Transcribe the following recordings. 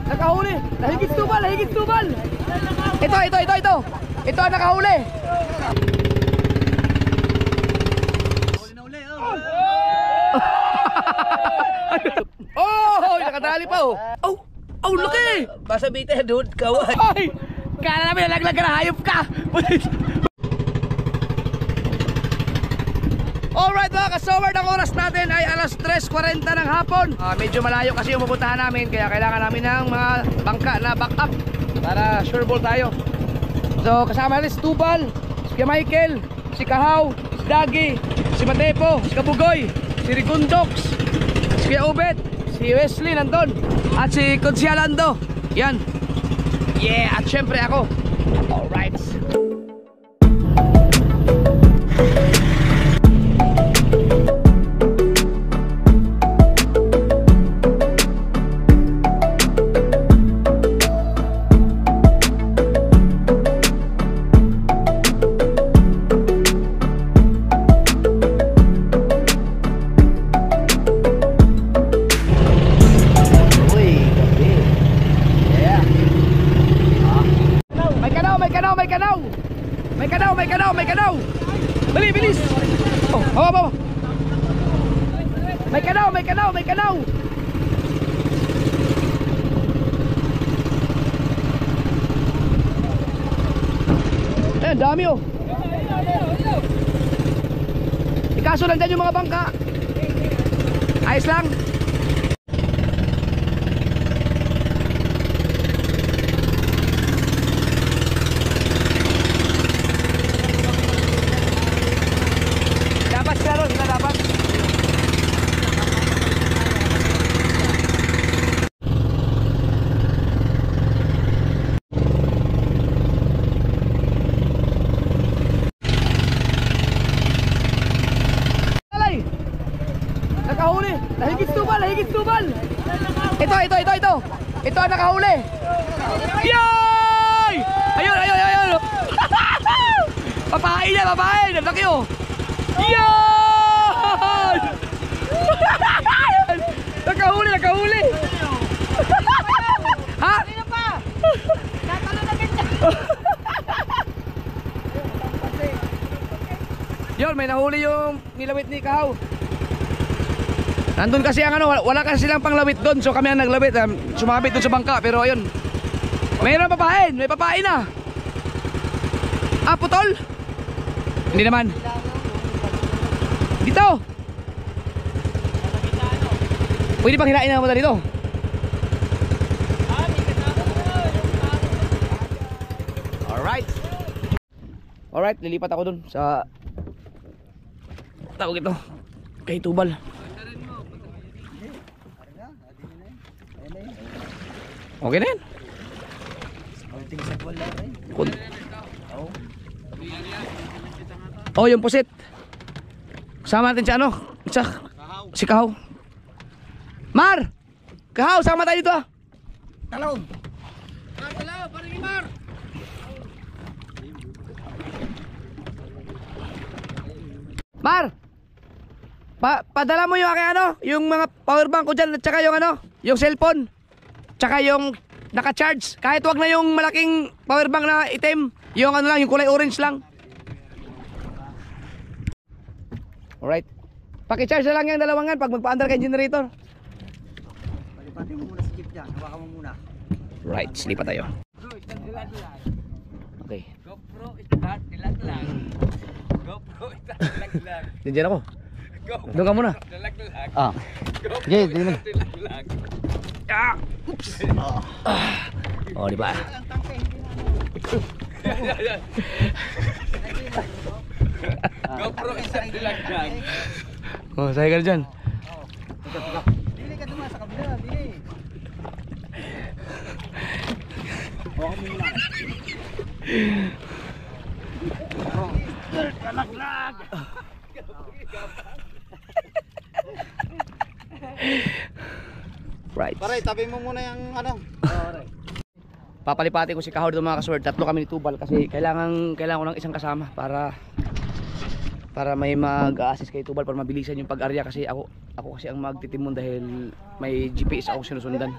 Nakahuli. Lahigit tubal, lahigit tubal. Ito. Ito ang nakahuli. Oh, nakadali pa oh. Oh, laki. Basa bita dude kawan. Ay, kala namin nalaglag ka na, hayop ka. Alright mga ka-sower, ang oras natin ay alas 3:40 ng hapon. Medyo malayo kasi yung pupuntahan namin, kaya kailangan namin ng mga bangka na backup para sure ball tayo. So kasama natin si Tubal, si Michael, si Kahaw, si Dagi, si Matepo, si Kabugoy, si Rigundox, si Kuya Ubet, si Wesley nandun, at si Konsyalando. Yan. Yeah, at syempre ako. Alright. May kanaw. Bali, bilis. Oh, hawa. May kanaw. Eh, dami oh. Ikaso lang dyan yung mga bangka. Ayos lang. Nakahuli. Lahigit tubal. Ito. Ito ang nakahuli. Yay! Ayun. Papain. Ang laki oh. Yay! Nakahuli. Ha? Sino pa? Natalo na ganyan. Yun, may nahuli yung nilawit ni Kahaw. Nandun kasi ang wala kasi silang panglawit doon. So kami ang naglawit, sumabit doon sa bangka. Pero ayun, mayroon papain. May papain na. Putol? Hindi naman. Dito. Pwede bang hilain na mo dito? Alright, lilipat ako dun sa tawag ito kay Tubal. Okay na yan. Oh, yung pusit. Sama natin si Kahaw. Mar! Kahaw, sama tayo dito ah. Talong. Paring Mar. Mar! Padala mo yung aking yung mga power bank ko dyan at saka yung yung cellphone. Tsaka yung naka-charge. Kahit wag na yung malaking power bank na itim. Yung lang, yung kulay orange lang. Alright. Paki-charge na lang yung dalawangan pag magpa-under kay generator. Palipatin mo muna si Jeep dyan. Hawakan mo muna. Right, slipa tayo. Okay. GoPro start dilaglag. Diyan ako. Doon ka muna. Okay, dito na. Oops. Oh, di ba? GoPro start dilaglag. Oh, saya ka dyan. Dili ka dumaan sa kabila, dili. Hawakan mo muna. Dilaglag. Right. Pare, tabi mo muna yung Papalipati ko si Kahaw dito mga kasword. Tatlo kami ni Tubal kasi kailangan ko ng isang kasama para may mag-assist kay Tubal para mabilisan yung pag-arya kasi ako kasi ang magtitimon dahil may GPS ako sinusundan.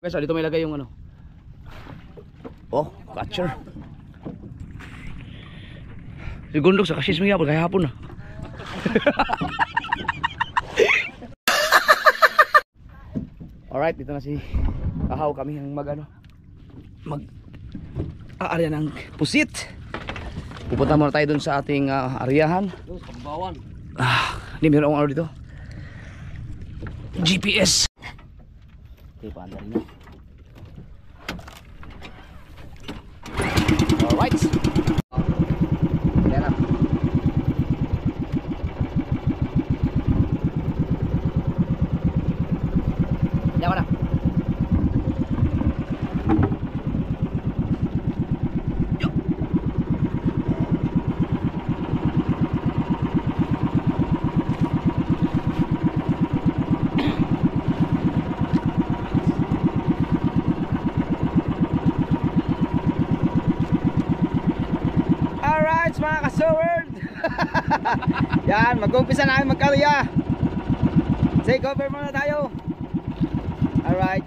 Guys, dito may lagay yung ano. Oh, catcher. Sigundok sa kasis mo yapon kaya hapon na. Alright, dito na si Kahaw, kami ang aarya ng pusit. Pupunta muna tayo dun sa ating aryahan. Pambawan. Hindi meron akong ano dito. GPS. Okay, paandar niya. Alright. Kaya na. Kaya ko na. Yo. Alright mga ka-sword. Yan, mag-umpisa na kami magkarya. Take over muna tayo. Alright.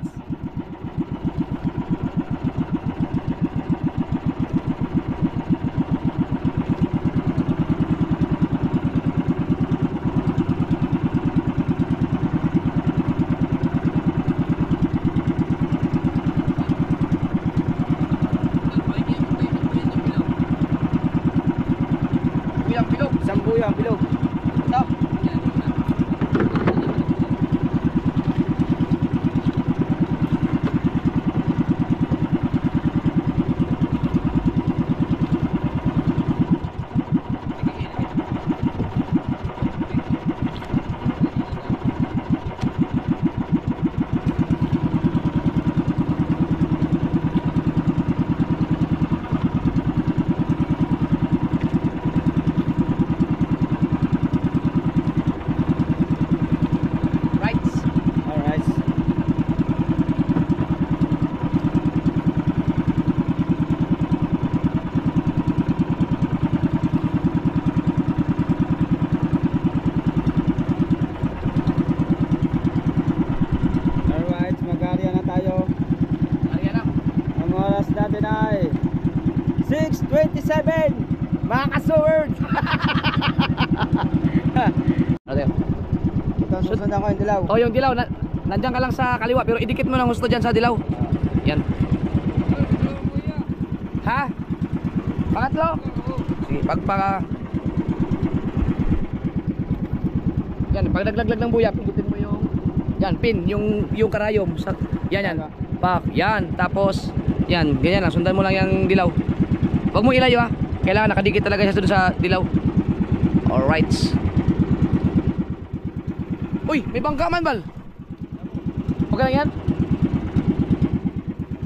Isang bilog. Ito. Natin ay 6:27 mga ka-sword. Ano yun? Ito, susundan ko yung dilaw. Oh, yung dilaw, nandiyan ka lang sa kaliwa pero idikit mo ng husto dyan sa dilaw. Yan. Ha? Pangatlo? Sige, yan, pag naglaglag ng buya, pindutin mo yung yan, pin, yung karayom sa yan. Pak, yan, tapos yan, ganyan lang, sundan mo lang yung dilaw. Huwag mo ilayo ha. Kailangan nakadikit talaga siya doon sa dilaw. Alright. Uy, may bangka man, Bal. Okay lang yan.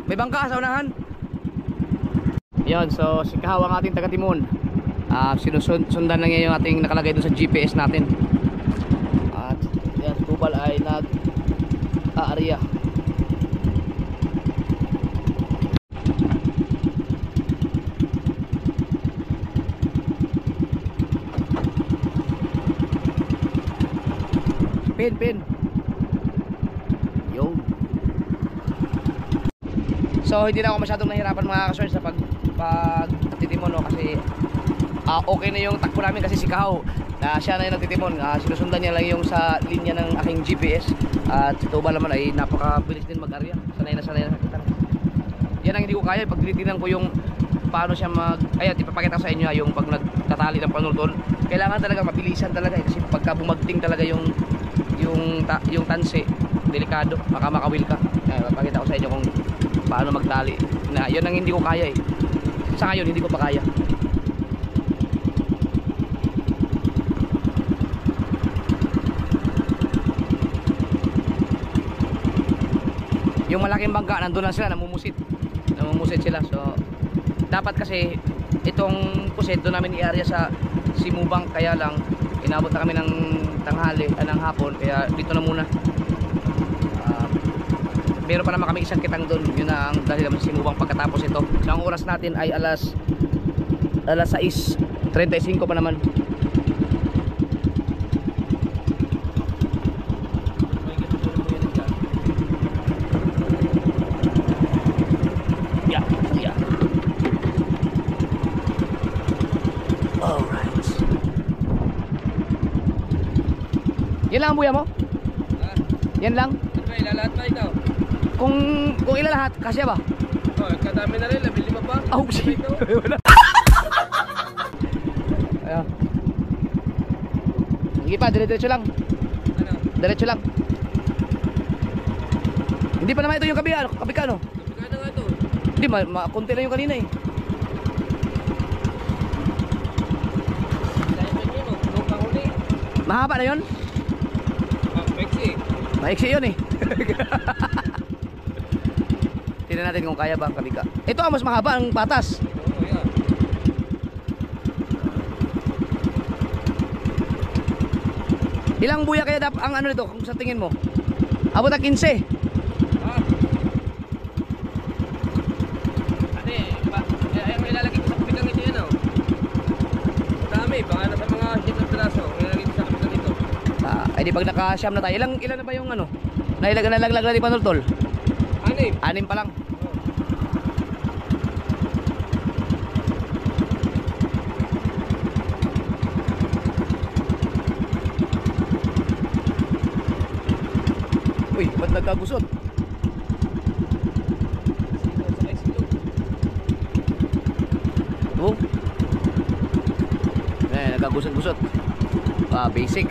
May bangka sa unahan. Yan, so si Kahaw ang ating taga-timon. Sinusundan lang yan yung ating nakalagay doon sa GPS natin. At yan, Tubal ay nag-aarya. Pin. Yo. So hindi na ako masyadong nahirapan mga kasword sa pagtitimon, no? Kasi okay na yung takbo namin kasi si Kahaw na siya na yung nagtitimon. Sinusundan niya lang yung sa linya ng aking GPS. At si Tubal naman ay napakabilis din mag-arya. Sanay na kita. Yan ang hindi ko kaya. Pag tinitingnan ko yung paano siya ayan, ipapakita ko sa inyo yung pag nagtatali ng panultol. Kailangan talaga mabilisan talaga kasi pagka bumagting talaga yung tansi, delikado, baka makawil ka. Papakita ko sa inyo kung paano magtali. Yun ang hindi ko kaya eh. Sa ngayon hindi ko pa kaya. Yung malaking bangka nandun lang sila, namumusit sila. So dapat kasi itong pusit doon namin i-area sa Simubang, kaya lang inabot na kami ng tanghali, ng hapon, kaya dito na muna. Meron pa naman kami isang kitang doon, yun na ang dahil naman Simubang pagkatapos ito. So ang oras natin ay alas 6:35 pa naman. Yan lang ang buya mo? Ha? Yan lang? Ano ba, ilalahat ba ikaw? Kung ilalahat, kasya ba? Oh, kadami na rin, labili mo pa. Oh, shit. Wala. Ayan. Sige pa, diretso lang. Ano? Diretso lang. Hindi pa naman ito yung kabika, ano? Kapika na nga ito. Hindi, konti lang yung kanina eh. Dahil may nyo, nung pahuli. Mahaba na yun? Meksi. Maiksi yun eh. Tingnan natin kung kaya ba ang kabika. Ito ang mas mahaba ang patas. Oo, yan. Ilang buya kaya ang ano nito kung sa tingin mo? Abot na 15. Ha? Ate, ayaw mo ilalagay ko sa kapikang ito yan, oh. Madami, baka nasa mga 7 piraso. Ilalagay ko sa kapikang ito. Ay di pag nakasyam na tayo. Ilan na ba yung ano? Nalaglag na di Panultol? 6. 6 pa lang. Uy, ba't nagkagusot? Oh. Nagkagusot-gusot. Basic.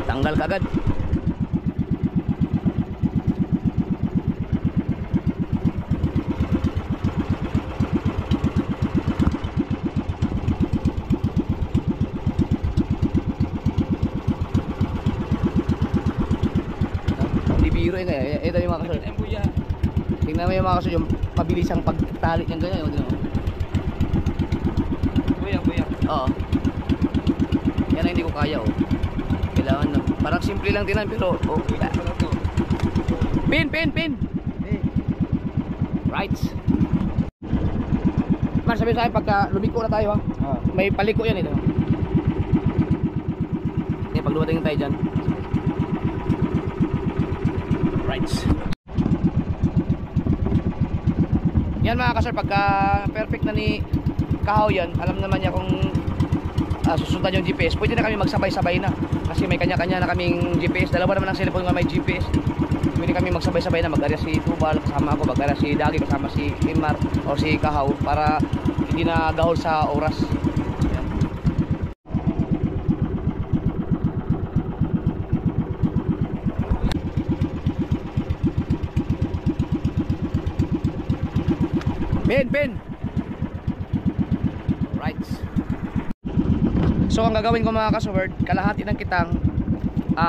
Tanggal kagad. Hindi biro yun eh. Ito yung mga kaso. Ang buya. Tingnan mo yung mga kaso, yung pabilisang pagtali niyang ganyan. Buya. Oo. Yan ang hindi ko kaya oh. Kailangan na. Parang simple lang tinan pero oh. Pin. Right. Man, sabi sa akin pagka lumiko na tayo ha. May paliko yan ito. Pag lumating tayo dyan. Right. Yan mga kasar, pagka perfect na ni Kahaw yan, alam naman niya kung susundan yung GPS, pwede na kami magsabay-sabay na kasi may kanya-kanya na kaming GPS. Dalawa naman ang cellphone nga may GPS. Pwede kami magsabay-sabay na, mag-area si Tubal kasama ako, mag-area si Dagi kasama si Imar o si Kahaw para hindi na gahol sa oras. Yan. Pin. Right. So ang gagawin ko mga kasubert, kalahati ng kitang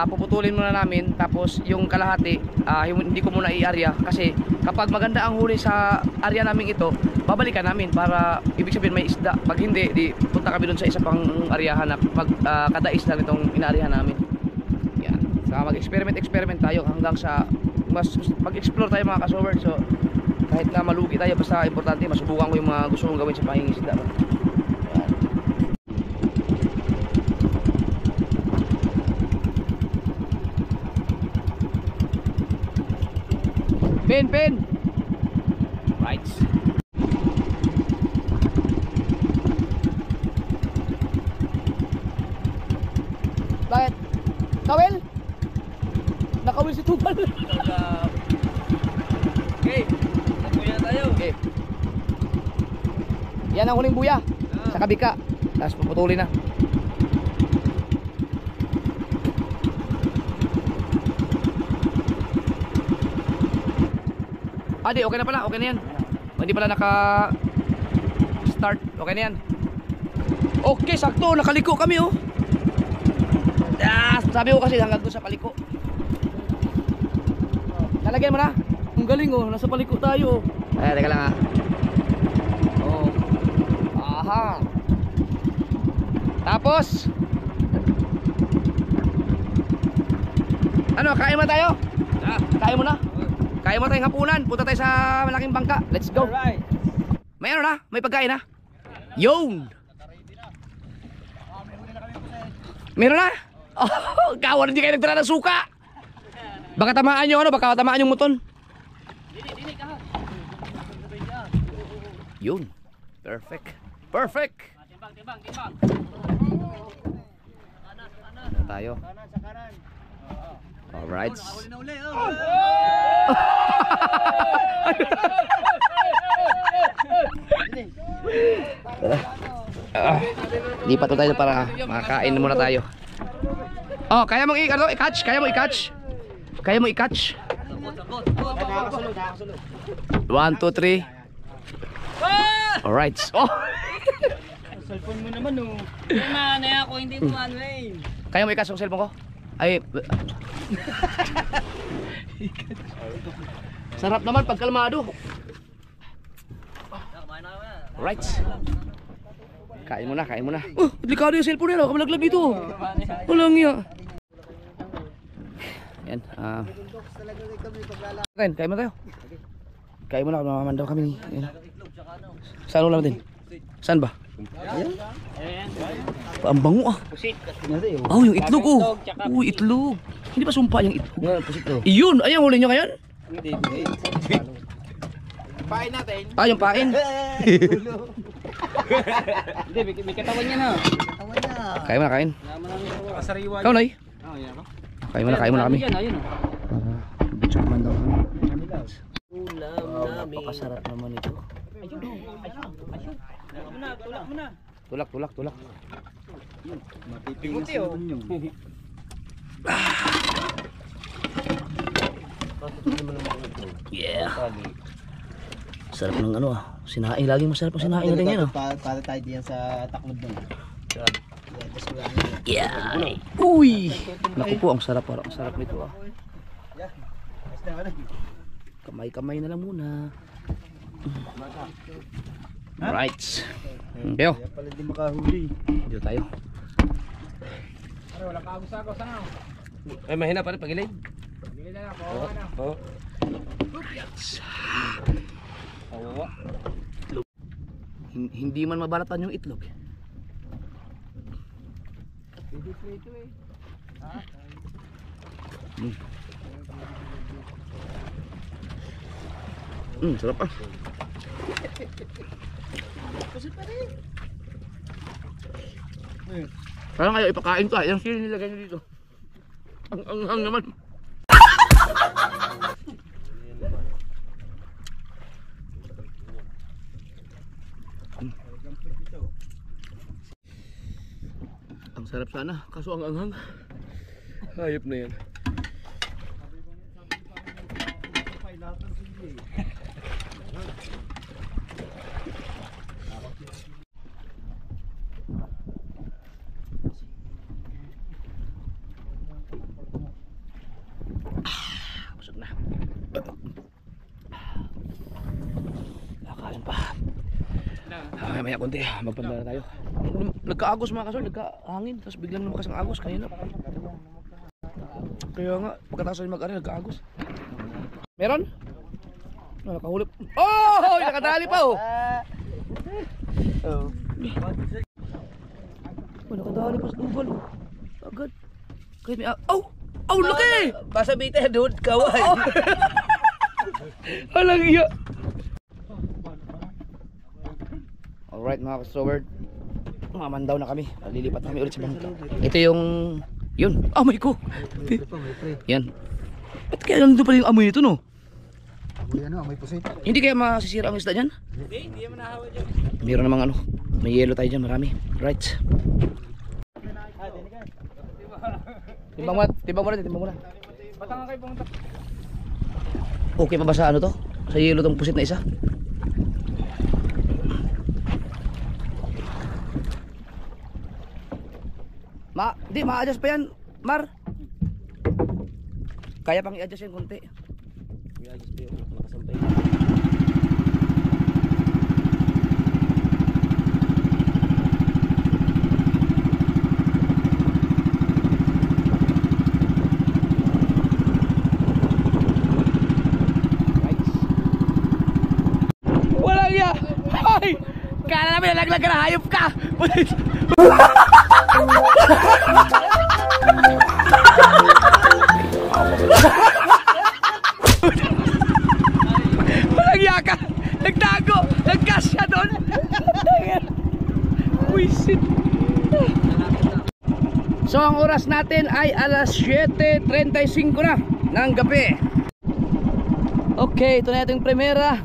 puputulin muna namin, tapos yung kalahati hindi ko muna i-area kasi kapag maganda ang huli sa area namin ito, babalikan namin para ibig sabihin may isda. Pag hindi, di punta kami dun sa isa pang areahan na kada isda nitong inaarihan namin. Yan. So mag-experiment tayo hanggang sa mag-explore tayo mga kasubert. So kahit na malugi tayo, basta importante masubukan ko yung mga gusto kong gawin sa pangingisda. Pin. Right. Bakit? Kawel? Nakawil si Tubal. Okay, nabuya tayo. Okay. Yan ang huling buya sa kabika. Tapos puputulin na. Di, okay na pala, okay na yan. Hindi pala naka-start, okay na yan. Okay, sakto, nakaliko kami oh. Sabi ko kasi hanggang doon sa paliko. Lalagyan mo na. Ang galing oh, nasa paliko tayo. Teka lang ha. Oh. Aha. Tapos ano, kain mo tayo? Kain mo na? Kaya mo tayong hapunan, punta tayo sa malaking bangka. Let's go. Alright. May ano na? May pagkain na? Yun! Meron na? Oh, kawan, hindi kayo nagtala ng suka. Baka tamaan yung ano, baka tamaan yung muton. Yun. Perfect. Timbang. Tayo. Kanan sa kanan. Alright. Huli na uli. Lipat tayo para makakain muna tayo. Oh, kaya mong i-catch? Kaya mo i-catch? Kaya mo i-catch? 1, 2, 3. Alright. Oh. Cellphone mo naman oh. Ano ako, hindi mo ano eh. Kaya mo i-catch ang cellphone ko? Ay. Sarap naman pag kalmado. Alright. Kain mo na, kain mo na. Oh, delikado yung cellphone nila. Kamalaglag dito. Walang iya. Yan. Kain mo tayo. Kain mo na. Mamamandaw kami. Yan. Saan ulam din? Saan ba? Ang bango ah. Oh, yung itlog oh. Uy, itlog. Hindi ba sumpa yung itlog? Iyon. Ay, ang huli nyo ngayon? Pain natin. Ah, yung pain. Hindi, may katawan niya na. Katawan niya. Kain mo na, kain. Pasariwa. Ikaw, Noy. Oh, yan. Kain mo na kami. Ayun oh. Butchok man daw kami. Ulam namin. Napakasarap naman ito. Tulak. Matipimuti oh. Yeah. Sarap ng ano ah. Sinaing. Laging masarap ang sinaing natin yan ah. Para tayo diyan sa taklod doon. Yeah. Uy. Naku po, ang sarap. Ang sarap nito ah. Kamay-kamay na lang muna. Alright. Kayo. Kaya pala di makahuli. Dito tayo. Wala ka agos-agos ano? Ay, mahina pa rin pagilid. Pagili na lang, bawa na. Oo. Hindi man mabalatan yung itlog. Hindi po ito eh. Sarap ah. Parang kayo ipakain to ah. Yung sili nilagay nyo dito. Ang naman. Ang sarap sana, kaso ang anghang. Hayop na yan. Busog na. Nakain pa. Maya konti, magpandala tayo. Nagkaagos mga kasol, nagkahangin. Tapos biglang lumakas ang agos kanina. Kaya nga, pagkatapos ay mag-ari, nagkaagos. Meron? Nakahulip. Oh! Nakadali pa oh! Nakadali pa sa ubal. Agad. Kaya may... Aw! Aw! Laki! Basa bita doon, kaway. Alang iya. Alright mga ka-strawbird, mamandaw na kami. Lilipat kami ulit sa bangka. Ito yung... Yun, amoy ko. Yan. Ba't kaya nandun pala yung amoy nito no? Amoy ano, amoy pusit. Hindi kaya masisira ang isda dyan? Hindi naman nahawa dyan. Mayroon namang ano, may yelo tayo dyan, marami. Right. Timbang mo na. Batang kayo pumunta. Okay pa ba sa ano to? Sa yelo tong pusit na isa? Hindi, ma-adjust pa yan, Mar. Kaya pang i-adjust yan konti. I-adjust pa yung makasampay. Walang iya! Ay! Kala namin nalaglag ka na, hayop ka! Walang iya ka! Nagtago! Nag-gas siya doon! Wisit! So So ang oras natin ay alas 7:35 na ng gabi. Okay, ito na yung primera.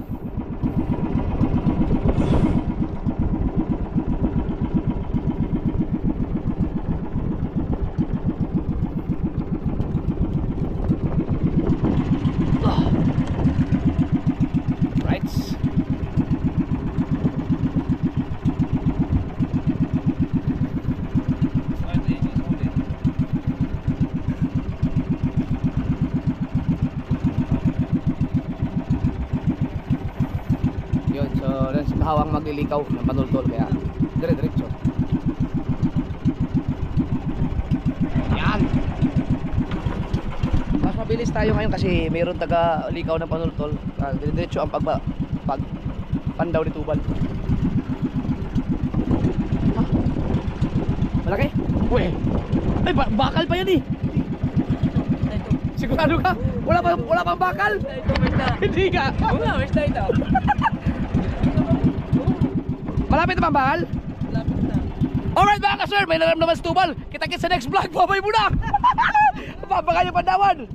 Hawang maglilikaw ng panultol kaya dire-diretso. Yan. Mas mabilis tayo ngayon kasi mayroon taga likaw ng panultol. Dire-diretso ang pandaw ni Tubal. Ah. Malaki? Uy. Ay bakal pa yan eh. Sigurado ka? Wala pang bakal? Hindi ka. Wala, where's ito? Malapit na bang bakal? Malapit na. Alright mga ka-sir, may naramdaman si Tubal. Kita-kits sa next vlog. Babay muna. Babagay yung pandawan.